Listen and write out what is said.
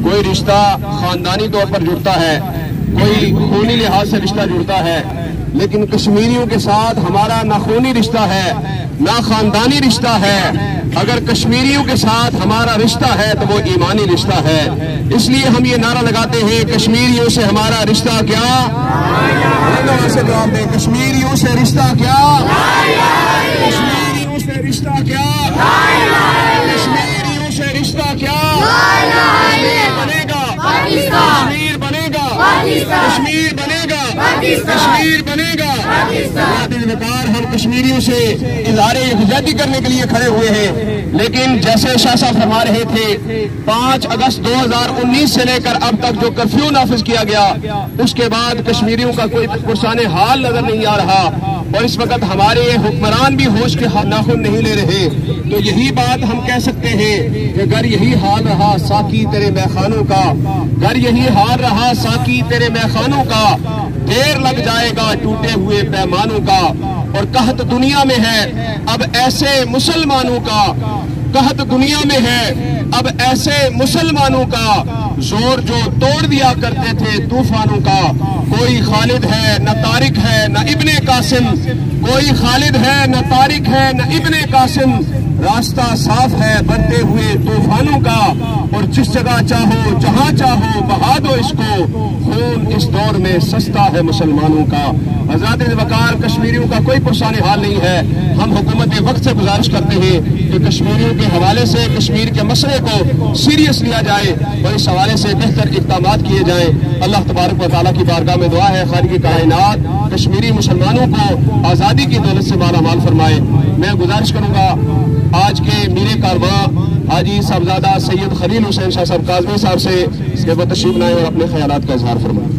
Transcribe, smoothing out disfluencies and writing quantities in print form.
कोई रिश्ता खानदानी तौर पर जुड़ता है, कोई खूनी लिहाज से रिश्ता जुड़ता है, लेकिन कश्मीरियों के साथ हमारा ना खूनी रिश्ता है ना खानदानी रिश्ता है। अगर कश्मीरियों के साथ हमारा रिश्ता है तो वो ईमानी रिश्ता है। इसलिए हम ये नारा लगाते हैं, कश्मीरियों से हमारा रिश्ता क्या, से जवाब दें, कश्मीरियों से रिश्ता क्या, कश्मीरियों से रिश्ता क्या, कश्मीरियों से रिश्ता क्या, कश्मीर बनेगा, कश्मीर बनेगा, कश्मीर बनेगा, कश्मीर बनेगा। हम कश्मीरियों से इज़हारे यकजहती करने के लिए खड़े हुए हैं, लेकिन जैसे शाह साहब फरमा रहे थे, 5 अगस्त 2019 से लेकर अब तक जो कर्फ्यू नाफिज किया गया, उसके बाद कश्मीरियों का कोई पुरसाने हाल नजर नहीं आ रहा और इस वक्त हमारे हुक्मरान भी होश के नाखुन नहीं ले रहे। तो यही बात हम कह सकते हैं कि अगर यही हाल रहा साकी तेरे मैखानों का, अगर यही हाल रहा साकी तेरे मैखानों का, देर लग जाएगा टूटे हुए पैमानों का। और कहत दुनिया में है अब ऐसे मुसलमानों का, कहत दुनिया में है अब ऐसे मुसलमानों का, जोर जो तोड़ दिया करते थे तूफानों का। कोई खालिद है न तारिक है न इब्ने कासिम, कोई खालिद है न तारिक है न इब्ने कासिम, रास्ता साफ है बढ़ते हुए तूफानों का। और जिस जगह चाहो जहां चाहो बहा दो इसको, खून इस दौर में सस्ता है मुसलमानों का। हज़रात वकार, कश्मीरियों का कोई पुरसाने हाल नहीं है। हम हुकूमत वक्त से गुजारिश करते हैं कि कश्मीरियों के हवाले से कश्मीर के मसले को सीरियस लिया जाए और इस हवाले से बेहतर इक़दामात किए जाएं। अल्लाह तबारक व तआला की बारगाह में दुआ है, खालिक़ कायनात कश्मीरी मुसलमानों को आज़ादी की दौलत से माला माल फरमाए। मैं गुजारिश करूंगा आज के मीरे कारवां हाजी साहबजादा सैयद खलील हुसैन शाह साहब काज़मी साहब से, इसके बाद तशरीफ लाएं और अपने ख्यालात का इजहार फरमाएं।